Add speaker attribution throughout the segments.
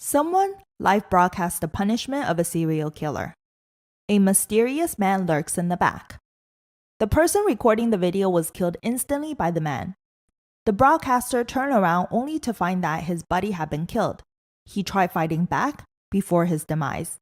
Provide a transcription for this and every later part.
Speaker 1: Someone live broadcasts the punishment of a serial killer. A mysterious man lurks in the back. The person recording the video was killed instantly by the man. The broadcaster turned around only to find that his buddy had been killed. He tried fighting back before his demise.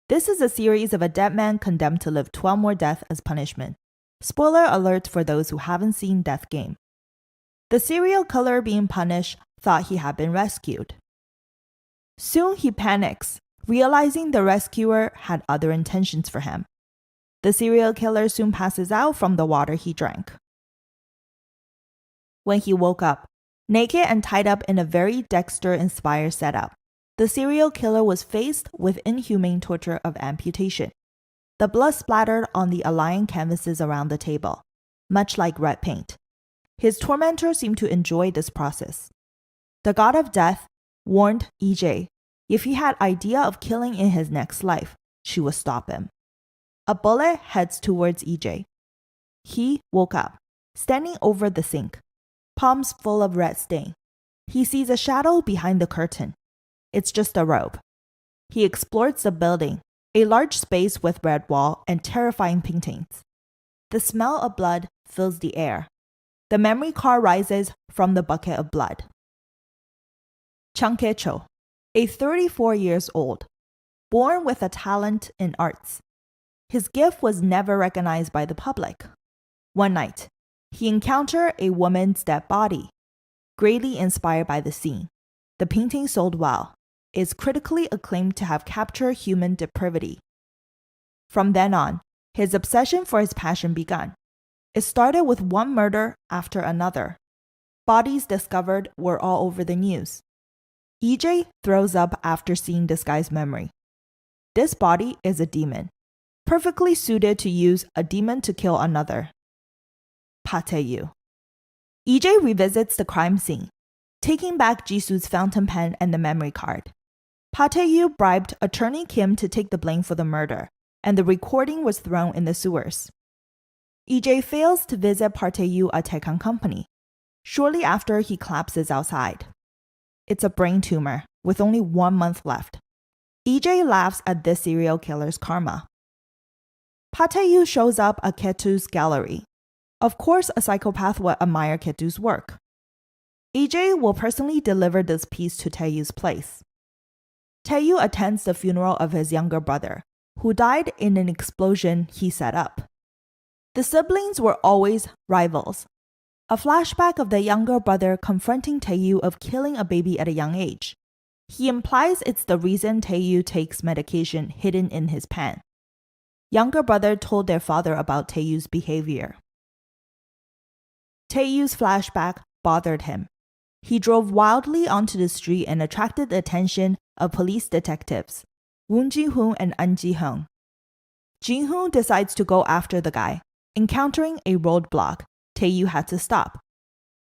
Speaker 1: This is a series of a dead man condemned to live 12 more deaths as punishment. Spoiler alert for those who haven't seen Death Game. The serial killer being punished thought he had been rescued. Soon he panics, realizing the rescuer had other intentions for him. The serial killer soon passes out from the water he drank. When he woke up, naked and tied up in a very Dexter-inspired setup, the serial killer was faced with inhumane torture of amputation. The blood splattered on the aligned canvases around the table, much like red paint. His tormentor seemed to enjoy this process. The god of death warned EJ if he had idea of killing in his next life, she would stop him. A bullet heads towards EJ. He woke up, standing over the sink, palms full of red stain. He sees a shadow behind the curtain. It's just a robe. He explores the building, a large space with red wall and terrifying paintings. The smell of blood fills the air. The memory card rises from the bucket of blood. Cho, a 34 years old, born with a talent in arts. His gift was never recognized by the public. One night, he encountered a woman's dead body. Greatly inspired by the scene, the painting sold well. Is critically acclaimed to have captured human depravity. From then on, his obsession for his passion began. It started with one murder after another. Bodies discovered were all over the news. EJ throws up after seeing this guy's memory. This body is a demon, perfectly suited to use a demon to kill another. Pateyu. EJ revisits the crime scene, taking back Jisoo's fountain pen and the memory card. Pateyu bribed attorney Kim to take the blame for the murder, and the recording was thrown in the sewers. EJ fails to visit Pateyu at Taekan Company. Shortly after, he collapses outside. It's a brain tumor, with only 1 month left. EJ laughs at this serial killer's karma. Pateyu shows up at Ketu's gallery. Of course, a psychopath would admire Ketu's work. EJ will personally deliver this piece to Taeyu's place. Taeyu attends the funeral of his younger brother, who died in an explosion he set up. The siblings were always rivals. A flashback of the younger brother confronting Taeyu of killing a baby at a young age. He implies it's the reason Taeyu takes medication hidden in his pen. Younger brother told their father about Taeyu's behavior. Taeyu's flashback bothered him. He drove wildly onto the street and attracted the attention of police detectives, Woon Ji-hoon and An Ji-hyung. Jin-hoon decides to go after the guy. Encountering a roadblock, Taeyu had to stop.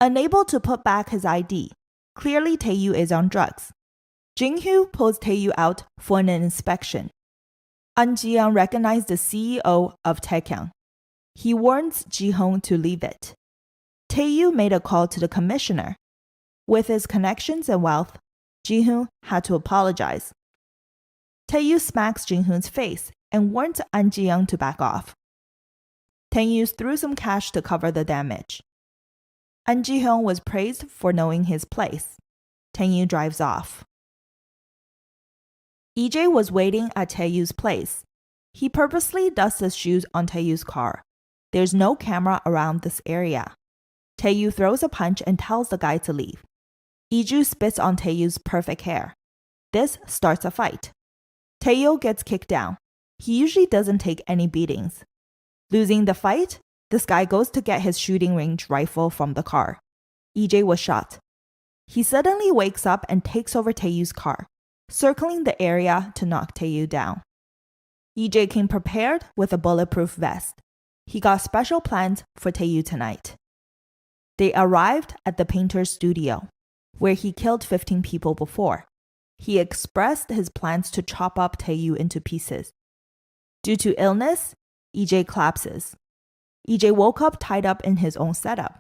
Speaker 1: Unable to put back his ID, clearly Taeyu is on drugs. Jin-hoo pulls Taeyu out for an inspection. An Ji-hyung recognized the CEO of Taekyang. He warns Ji-hoon to leave it. Taeyu made a call to the commissioner. With his connections and wealth, Ji-hoon had to apologize. Taeyu smacks Jin-hoon's face and warns An Ji-hyung to back off. Taeyu threw some cash to cover the damage. An Ji-hyung was praised for knowing his place. Taeyu drives off. EJ was waiting at Taeyu's place. He purposely dusts his shoes on Taeyu's car. There's no camera around this area. Taeyu throws a punch and tells the guy to leave. Iju spits on Taeyu's perfect hair. This starts a fight. Taeyu gets kicked down. He usually doesn't take any beatings. Losing the fight, this guy goes to get his shooting range rifle from the car. EJ was shot. He suddenly wakes up and takes over Taeyu's car, circling the area to knock Taeyu down. EJ came prepared with a bulletproof vest. He got special plans for Taeyu tonight. They arrived at the painter's studio, where he killed 15 people before. He expressed his plans to chop up Taeyu into pieces. Due to illness, EJ collapses. EJ woke up tied up in his own setup.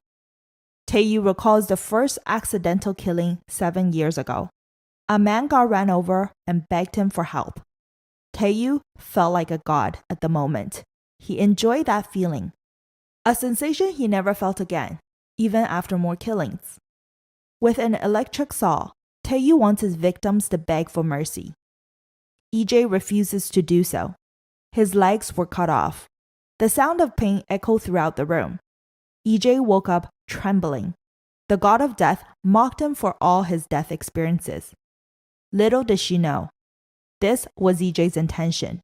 Speaker 1: Taeyu recalls the first accidental killing 7 years ago. A man got ran over and begged him for help. Taeyu felt like a god at the moment. He enjoyed that feeling, a sensation he never felt again, even after more killings. With an electric saw, Taeyu wants his victims to beg for mercy. EJ refuses to do so. His legs were cut off. The sound of pain echoed throughout the room. EJ woke up trembling. The god of death mocked him for all his death experiences. Little did she know, this was EJ's intention.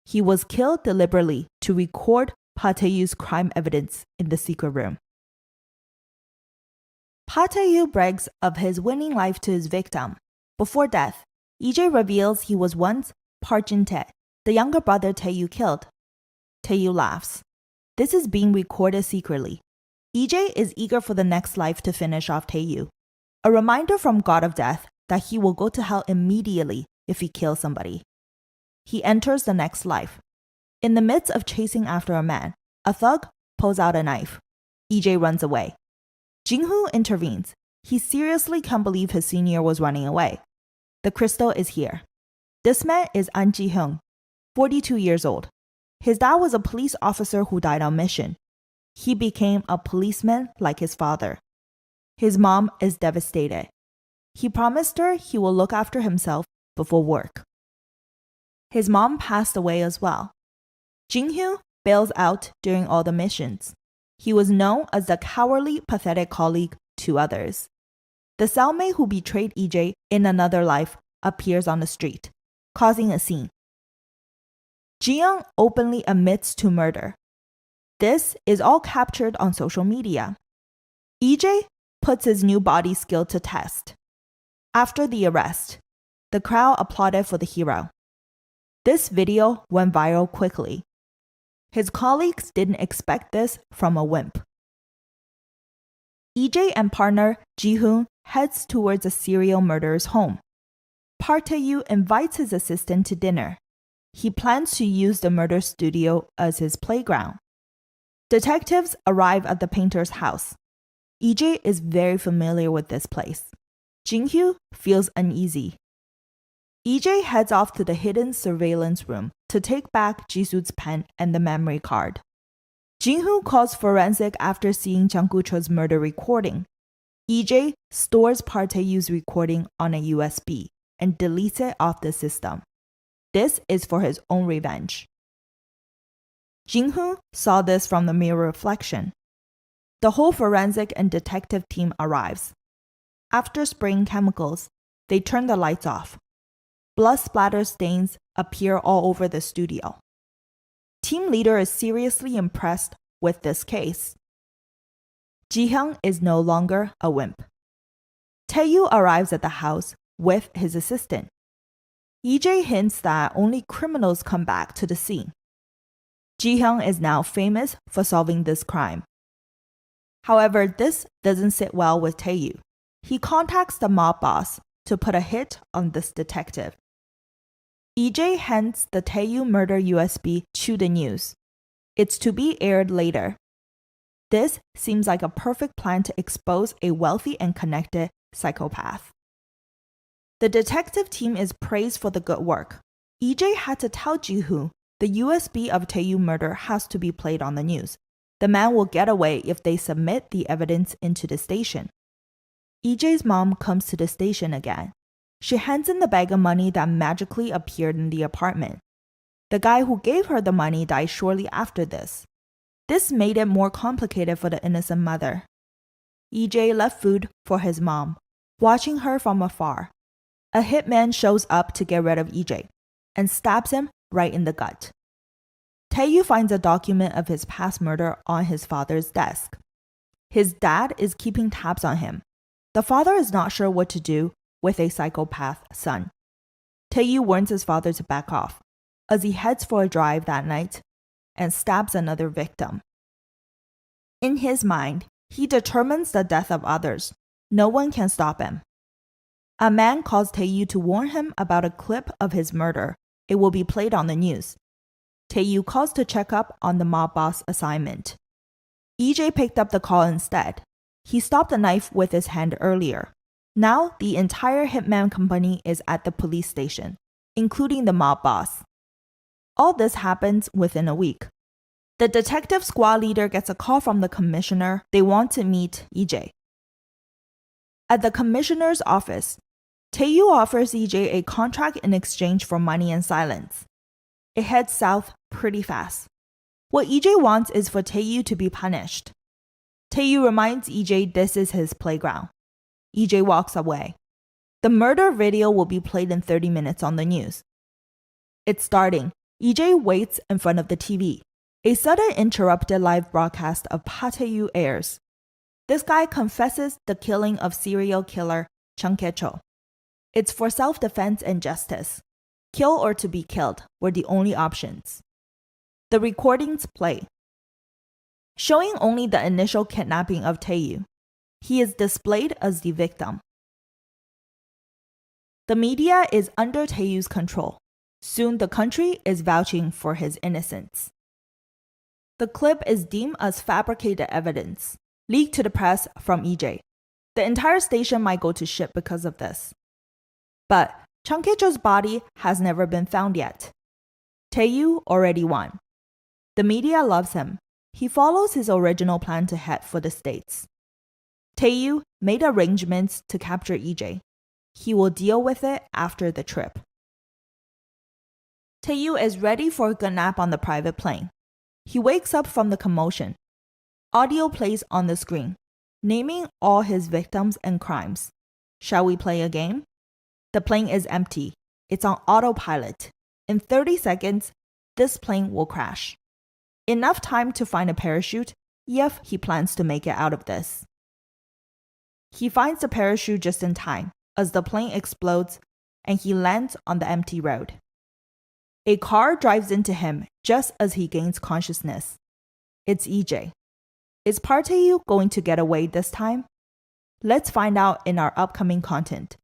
Speaker 1: He was killed deliberately to record Pa Taeyu's crime evidence in the secret room. Pa Taeyu brags of his winning life to his victim. Before death, EJ reveals he was once Park Jin-tae, the younger brother Taeyu killed. Taeyu laughs. This is being recorded secretly. EJ is eager for the next life to finish off Taeyu. A reminder from God of Death that he will go to hell immediately if he kills somebody. He enters the next life. In the midst of chasing after a man, a thug pulls out a knife. EJ runs away. Jin-hoo intervenes. He seriously can't believe his senior was running away. The crystal is here. This man is An Ji-hyung, 42 years old. His dad was a police officer who died on mission. He became a policeman like his father. His mom is devastated. He promised her he will look after himself before work. His mom passed away as well. Jin-hoo bails out during all the missions. He was known as the cowardly, pathetic colleague to others. The cellmate who betrayed EJ in another life appears on the street, causing a scene. Ji-young openly admits to murder. This is all captured on social media. EJ puts his new body skill to test. After the arrest, the crowd applauded for the hero. This video went viral quickly. His colleagues didn't expect this from a wimp. EJ and partner Ji-hoon heads towards a serial murderer's home. Park Tae-yu invites his assistant to dinner. He plans to use the murder studio as his playground. Detectives arrive at the painter's house. EJ is very familiar with this place. Jin-hoo feels uneasy. EJ heads off to the hidden surveillance room to take back Jisoo's pen and the memory card. Jin-hoo calls forensic after seeing Jang Gu-cho's murder recording. EJ stores Park Tae-yu's recording on a USB and deletes it off the system. This is for his own revenge. Jin-hoo saw this from the mirror reflection. The whole forensic and detective team arrives. After spraying chemicals, they turn the lights off. Blood splatter stains appear all over the studio. Team leader is seriously impressed with this case. Ji-hyung is no longer a wimp. Taeyu arrives at the house with his assistant. EJ hints that only criminals come back to the scene. Ji-hyung is now famous for solving this crime. However, this doesn't sit well with Taeyu. He contacts the mob boss to put a hit on this detective. EJ hands the Taeyu murder USB to the news. It's to be aired later. This seems like a perfect plan to expose a wealthy and connected psychopath. The detective team is praised for the good work. EJ had to tell Ji-hoo the USB of Taeyu murder has to be played on the news. The man will get away if they submit the evidence into the station. EJ's mom comes to the station again. She hands in the bag of money that magically appeared in the apartment. The guy who gave her the money died shortly after this. This made it more complicated for the innocent mother. EJ left food for his mom, watching her from afar. A hitman shows up to get rid of EJ and stabs him right in the gut. Taeyu finds a document of his past murder on his father's desk. His dad is keeping tabs on him. The father is not sure what to do with a psychopath son. Taeyu warns his father to back off as he heads for a drive that night and stabs another victim. In his mind, he determines the death of others. No one can stop him. A man calls Taeyu to warn him about a clip of his murder. It will be played on the news. Taeyu calls to check up on the mob boss assignment. EJ picked up the call instead. He stopped the knife with his hand earlier. Now, the entire hitman company is at the police station, including the mob boss. All this happens within a week. The detective squad leader gets a call from the commissioner. They want to meet EJ. At the commissioner's office, Tae-yu offers EJ a contract in exchange for money and silence. It heads south pretty fast. What EJ wants is for Tae-yu to be punished. Tae-yu reminds EJ this is his playground. EJ walks away. The murder video will be played in 30 minutes on the news. It's starting. EJ waits in front of the TV. A sudden interrupted live broadcast of Pa-Tae-yu airs. This guy confesses the killing of serial killer Chung Kae-cho. It's for self-defense and justice. Kill or to be killed were the only options. The recordings play, showing only the initial kidnapping of Tae-yu. He is displayed as the victim. The media is under Tae-yu's control. Soon the country is vouching for his innocence. The clip is deemed as fabricated evidence, leaked to the press from EJ. The entire station might go to shit because of this. But Chung Kae-cho's body has never been found yet. Tae-yu already won. The media loves him. He follows his original plan to head for the States. Tae-yu made arrangements to capture EJ. He will deal with it after the trip. Tae-yu is ready for a good nap on the private plane. He wakes up from the commotion. Audio plays on the screen, naming all his victims and crimes. Shall we play a game? The plane is empty. It's on autopilot. In 30 seconds, this plane will crash. Enough time to find a parachute if he plans to make it out of this. He finds the parachute just in time as the plane explodes and he lands on the empty road. A car drives into him just as he gains consciousness. It's EJ. Is Tae-yu going to get away this time? Let's find out in our upcoming content.